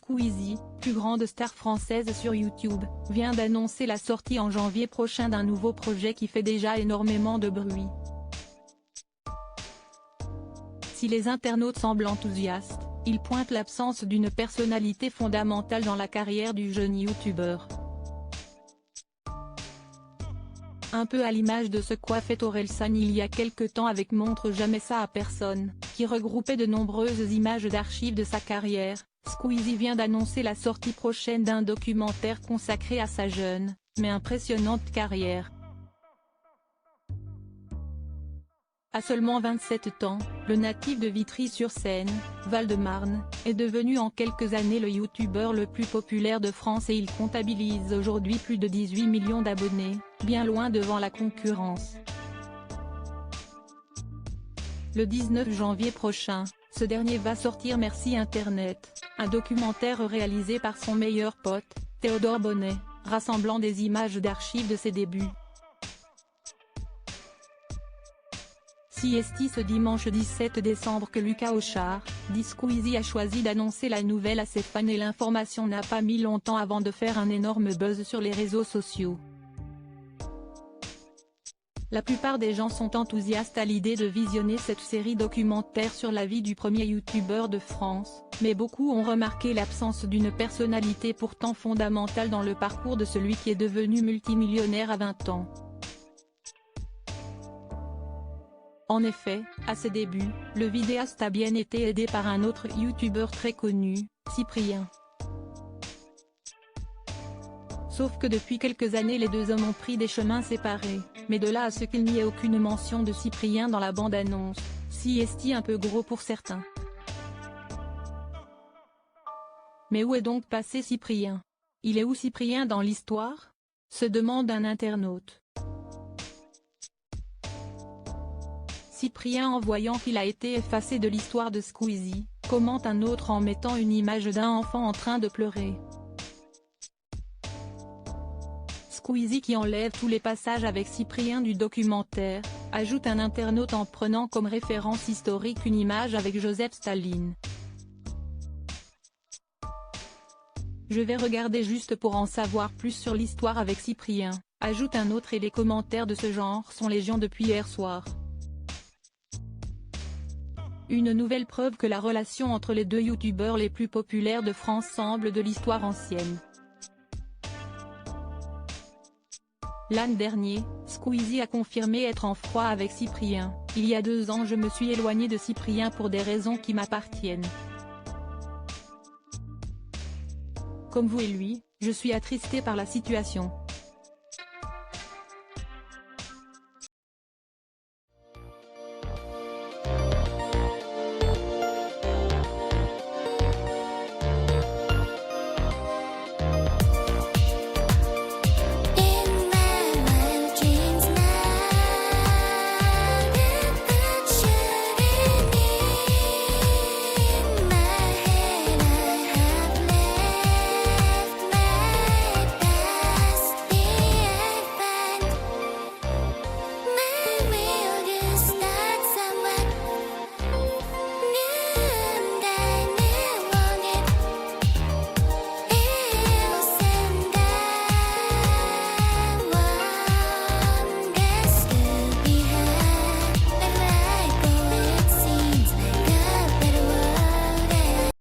Squeezie, plus grande star française sur YouTube, vient d'annoncer la sortie en janvier prochain d'un nouveau projet qui fait déjà énormément de bruit. Si les internautes semblent enthousiastes, ils pointent l'absence d'une personnalité fondamentale dans la carrière du jeune youtubeur. Un peu à l'image de ce qu'a fait Orelsan il y a quelque temps avec Montre jamais ça à personne, qui regroupait de nombreuses images d'archives de sa carrière. Squeezie vient d'annoncer la sortie prochaine d'un documentaire consacré à sa jeune, mais impressionnante carrière. À seulement 27 ans, le natif de Vitry-sur-Seine, Val-de-Marne, est devenu en quelques années le youtubeur le plus populaire de France et il comptabilise aujourd'hui plus de 18 millions d'abonnés, bien loin devant la concurrence. Le 19 janvier prochain, ce dernier va sortir Merci Internet, un documentaire réalisé par son meilleur pote, Théodore Bonnet, rassemblant des images d'archives de ses débuts. Si est ce dimanche 17 décembre que Lucas Auchard, dit Squeezie a choisi d'annoncer la nouvelle à ses fans et l'information n'a pas mis longtemps avant de faire un énorme buzz sur les réseaux sociaux. La plupart des gens sont enthousiastes à l'idée de visionner cette série documentaire sur la vie du premier youtubeur de France, mais beaucoup ont remarqué l'absence d'une personnalité pourtant fondamentale dans le parcours de celui qui est devenu multimillionnaire à 20 ans. En effet, à ses débuts, le vidéaste a bien été aidé par un autre youtubeur très connu, Cyprien. Sauf que depuis quelques années les deux hommes ont pris des chemins séparés, mais de là à ce qu'il n'y ait aucune mention de Cyprien dans la bande-annonce, si est un peu gros pour certains. Mais où est donc passé Cyprien? Il est où Cyprien dans l'histoire? Se demande un internaute. Cyprien en voyant qu'il a été effacé de l'histoire de Squeezie, commente un autre en mettant une image d'un enfant en train de pleurer. Squeezie qui enlève tous les passages avec Cyprien du documentaire, ajoute un internaute en prenant comme référence historique une image avec Joseph Staline. Je vais regarder juste pour en savoir plus sur l'histoire avec Cyprien, ajoute un autre et les commentaires de ce genre sont légion depuis hier soir. Une nouvelle preuve que la relation entre les deux youtubeurs les plus populaires de France semble de l'histoire ancienne. L'an dernier, Squeezie a confirmé être en froid avec Cyprien. Il y a 2 ans je me suis éloigné de Cyprien pour des raisons qui m'appartiennent. Comme vous et lui, je suis attristé par la situation.